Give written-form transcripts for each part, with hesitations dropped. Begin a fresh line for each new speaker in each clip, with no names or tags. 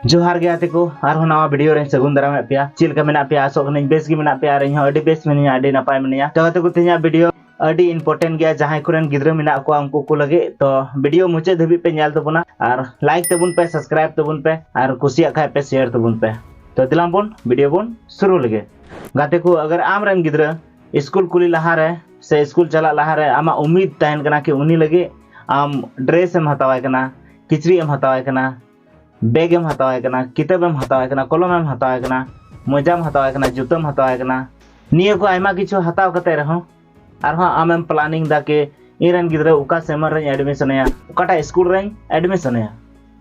जोहार गे आते को आरो नवा वीडियो रे सगुन दाराम पे चिलका मेना पे आसो कने बेस गे मेना पे आर इन अडी बेस मेनिया अडी नपाय मेनिया तो आते को तेया वीडियो अडी इंपोर्टेंट गया जहां कुरन गिद्रा मेना को उनको को लगे तो वीडियो मुचे धबी पे ᱧᱮᱞ तबुना और लाइक तबुन पे सब्सक्राइब तबुन पे और कुसिया खाय पे शेयर तबुन पे तो दिलाम बोन वीडियो बोन शुरू लगे गाते को अगर आम रन गिद्रा स्कूल कुली लहा रे से स्कूल चला लहा रे आमा उम्मीद तहन कना कि उनी लगे आम ड्रेस एम हतावाय कना किचरी एम हतावाय कना बैग एम हतावाय कना किताब एम हतावाय कना कलम एम हतावाय कना मोजाम हतावाय कना जूतम हतावाय कना निया को आयमा किछु हताव कते रहो आर आम एम प्लानिंग दा के इरन गिद्रा उका सेमर रे एडमिशन या उकाटा स्कूल रे एडमिशन या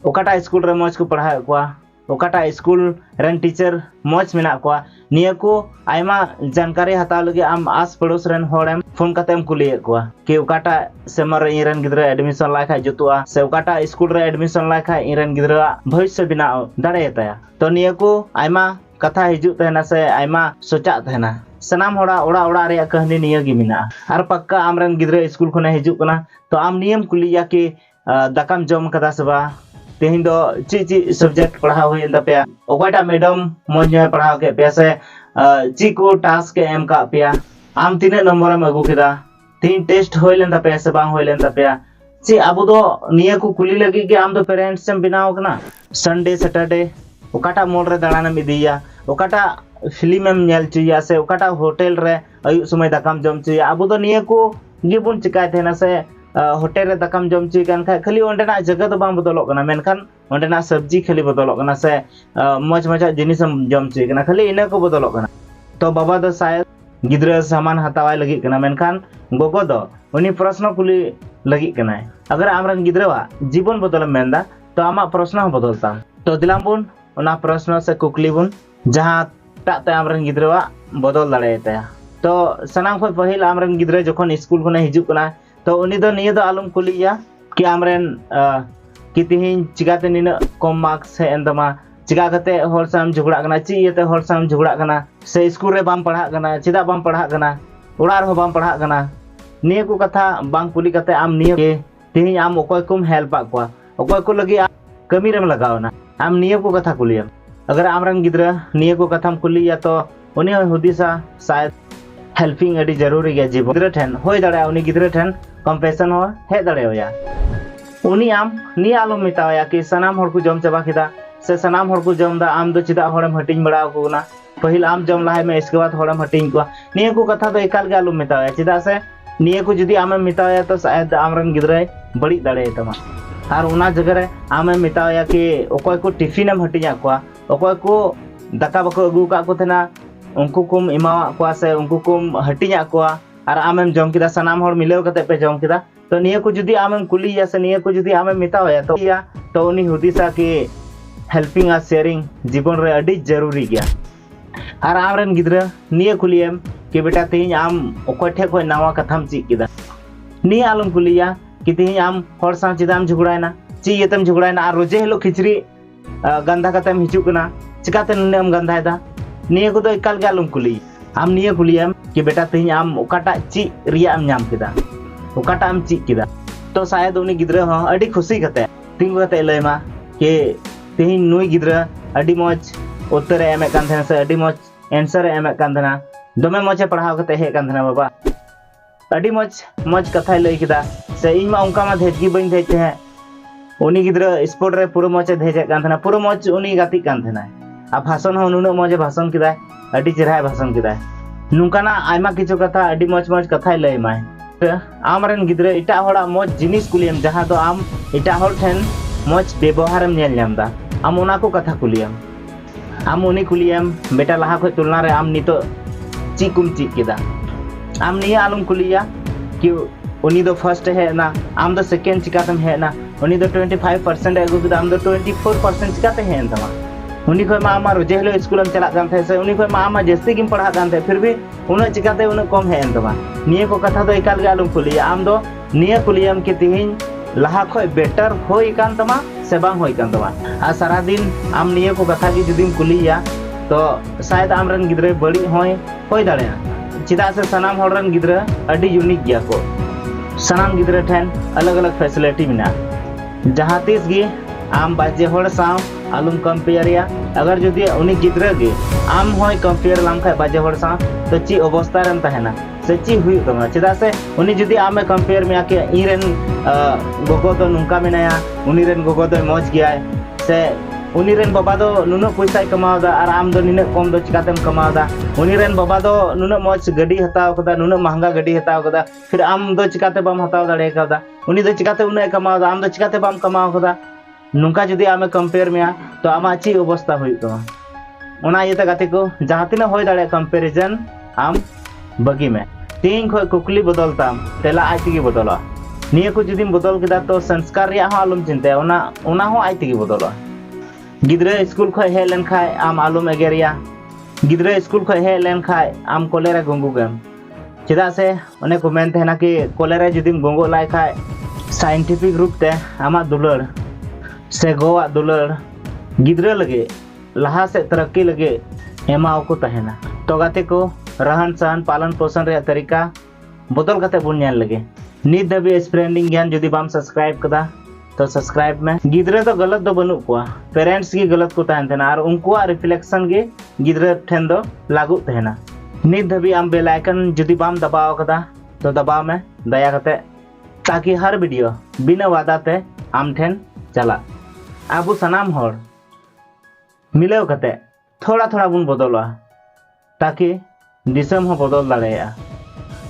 उकाटा स्कूल रे मौज को पढ़ाए को उकाटा स्कूल रन टीचर मौज मेना को निया को आयमा जानकारी हताव लगे आम आस पड़ोस रन होड़म फोन कतेम कुलिए को कि उकाटा सेमर रे इरन गिद्रा एडमिशन लाखा जुतुआ से उकाटा स्कूल रे एडमिशन लाखा इरन गिद्रा भविष्य बिनाओ दाड़ेताया तो निया को आयमा कथा हिजु तहना से आयमा सोचा तहना सनाम होड़ा ओड़ा ओड़ा रे कहानी निया गी मिना आर पक्का आमरन गिद्रा स्कूल खने हिजु कना तो आम नियम कुलिया कि दाकाम जम कदा सबा तेहिं दो ची सब्जेक्ट पढ़ाव होय पे ओकाटा मैडम मौज में पढ़ाव के पे से ची को टास्क एम का पे आम तीन नंबर में अगु केदा तीन टेस्ट होय लेन पे से बांग होय लेन पे ची अब दो निया को कुली लगी कि आम दो पेरेंट्स से बिनाव कना संडे सैटरडे ओकाटा मॉल रे दाड़ान में दिया ओकाटा फिल्म एम नेल चुया से ओकाटा होटल रे अयु समय दाकाम जम चुया अब दो निया को गिबुन चिकाय थेना से होटल रे दाकाम जम चुई कान खा खाली ओंडेना जगह तो बांग बदलक कना मेनखान ओंडेना सब्जी खाली बदलक कना से मौज मजा जिनिस जम चुई कना खाली इना को बदलक कना तो बाबा दो शायद गिद्रा सामान हतावाय लगी कना मेनखान गोगो दो उनी प्रश्न कुली लगी कना अगर आमरन गिद्रावा जीवन बदल मेंदा तो आमा प्रश्न बदलता तो दिलाम बुन ओना प्रश्न से कुकली बुन जहां ताते आमरन गिद्रावा बदल दाड़ेता तो सनाम खो पहिल आमरन गिद्रा जखन स्कूल खने हिजु कना तो उनी दो निया दो आलम कुलिया कि आमरेन कि तिहिन चिकाते निना कम मार्क्स है एंदमा चिका कते होर साम झगड़ा कना ची येते होर साम झगड़ा कना से स्कूल रे बाम पढ़ा कना चिदा बाम पढ़ा कना उड़ा रे बाम पढ़ा कना निया को कथा बांग कुली कते आम निया के तिहिन आम ओकोय कुम हेल्प आक्वा ओकोय को लगी कमी रेम लगावना आम निया को कथा कुलिया अगर आमरन गिद्रा निया को कथाम कुलिया तो उनी हुदिसा शायद हेल्पिंग अडी जरूरी गया जीवन गिद्रा ठेन होय दाड़े उनी गिद्रा ठेन कंपेशन हो हे दाड़ेया उनी आम नि आलो मिताया कि सनाम हर को जम चबा किदा से सनाम हर को जम दा आम दो चिदा हरम हटिंग बड़ा को ना पहिल आम जम लाहे में इसके बाद हरम हटिंग को निया को कथा तो एकाल गे आलो मिताया चिदा से निया को जदी आम मिताया तो शायद आमरन गिद्रा बड़ी दाड़े तमा और उना जगह रे आम मिताया कि ओकोय को टिफिन एम हटिंग आक्वा ओकोय को दाका बको अगु का को थना उनको कुम इमावा को से उनको कुम हटिंग आक्वा और आमेम जम किदा सनाम हर मिलेव कते पे जम किदा तो निया को जदी आमेम कुली या से निया को जदी आमेम मिताया तो उनी हुदिसा कि हेल्पिंग आ शेयरिंग जीवन रे अडी जरूरी गया और आमरन गिद्रा निया कुलियम कि बेटा तिहिन आम ओकोय ठे कोय नवा कथाम ची किदा निया आलम कुलिया कि तिहिन आम हर सा चिदाम झगड़ायना ची येतम झगड़ायना और रोजे हेलो खिचड़ी गंधा कतेम हिजु कना चिकाते नम गंधायदा निया को तो एकाल गे आलम कुली आम निया कुलियम कि बेटा तिहिन आम ओकाटा ची रिया आम नाम किदा ओकाटा आम ची किदा तो शायद उनी गिद्रा हो अडी खुशी कते तिंगु कते लयमा कि तिहिन नुई गिद्रा अडी मौज उत्तर एमे कान थना से अडी मौज आंसर एमे कान थना दमे मौज पढ़ाव कते हे कान थना बाबा अडी मौज कथा लय किदा से इन मा उनका मा धेजगी बइन धेते है उनी गिद्रा स्पोर्ट रे पूरा मौज धेजे कान थना पूरा मौज उनी गाती कान थना आ भाषण हो नुनो मौज भाषण किदा अडी चेहरा भाषण किदा नुकाना आयमा किछु कथा अडी मौज कथा लय माय आमरन गिद्रा इटा होड़ा मौज जिनिस कुलियम जहां तो आम इटा होड़ ठेन मौज व्यवहारम नेल नामदा आम ओना को कथा कुलियम आम उनी कुलियम बेटा लहा खो तुलना रे आम नितो ची कुम ची किदा आम निया आलम कुलिया कि उनी दो फर्स्ट है ना आम दो सेकंड चिकातम है ना उनी दो 25% अगु किदा आम दो 24% चिकाते है तमा उनी को मा आमा रोजे हेलो स्कूल में चला कान थे से उनी को मा आमा जस्ती किम पढ़ा कान थे फिर भी उन चिकाते उन कम है तमा निया को कथा तो एकाल गे आलम कुलिया आम दो निया कुलियम के तिहिन लहा खो बेटर होई कान तमा से बांग होई कान तमा आ सारा दिन आम निया को कथा की जुदीम कुलिया तो शायद आमरन गिद्रा बड़ी होय दाड़ेया चिदा से सनाम हरन गिद्रा अडी यूनिक गया को सनाम गिद्रा ठेन अलग अलग फैसिलिटी मिना जहां तीस गे आम बाजे होड़ साव आलुम कंपेयर या अगर जुदी उनी गिद्रा गे आम होय कंपेयर लाम खाय बाजे हर सा तो ची अवस्था रन तहना से ची हुई तमा चेदा से उनी जुदी आमे कंपेयर में आके इरेन गोगो तो नुंका मेनाया उनी रेन गोगो तो मौज गया से उनी रेन बाबा दो नुनो पैसा कमावदा और आम दो निने कम दो चिकातेम कमावदा उनी रेन बाबा दो नुनो मौज गड्डी हताव कदा नुनो महंगा गड्डी हताव कदा फिर आम दो चिकाते बम हताव दाड़े कदा उनी दो चिकाते उन्ने कमावदा आम दो चिकाते बम कमाव कदा नुंका जुदी आमे कंपेयर में तो आमा ची अवस्था हुई तमा ओना इयते गाते को जहां तिना होय दाड़े कंपैरिजन आम बगी में तीन खो कुकली बदलताम तेला आज तिगी बदलवा निया को जुदीम बदल केदा तो संस्कार रिया हो आलम चिंता ओना हो आज तिगी बदलवा गिद्रा स्कूल खो हे लेन खाय आम आलम एगेरिया गिद्रा स्कूल खो हे लेन खाय आम कोलेरा गंगू गम चेदा से ओने को मेन तेना कि कोलेरा जुदीम गंगो लाय खाय साइंटिफिक रूप ते आमा दुलड़ से गोवा दुलड़ गिद्रा लगे लहा से तरक्की लगे एमाओ को तहना तो गाते को रहन सहन पालन पोषण रे तरीका बदल कते बुन नेल लगे नित दबी स्प्रेडिंग ज्ञान जदि बाम सब्सक्राइब कदा तो सब्सक्राइब में गिद्रा तो गलत दो बनु को पेरेंट्स की गलत को तहन थेना और उनको रिफ्लेक्शन गे गिद्रा ठेन दो लागू तहना नित दबी आम बेल आइकन जदि बाम दबाव कदा तो दबाव में दया कते ताकि हर वीडियो बिना वादा ते आम ठेन चला आबू सनाम होड़ मिलाव कते थोड़ा थोड़ा बुन बदलवा ताकि दिसम हो बदल दाड़ेया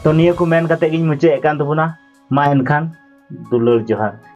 तो निया को मेन कते गिन मुचे एकान तबुना मा एनखान दुलर जोहार।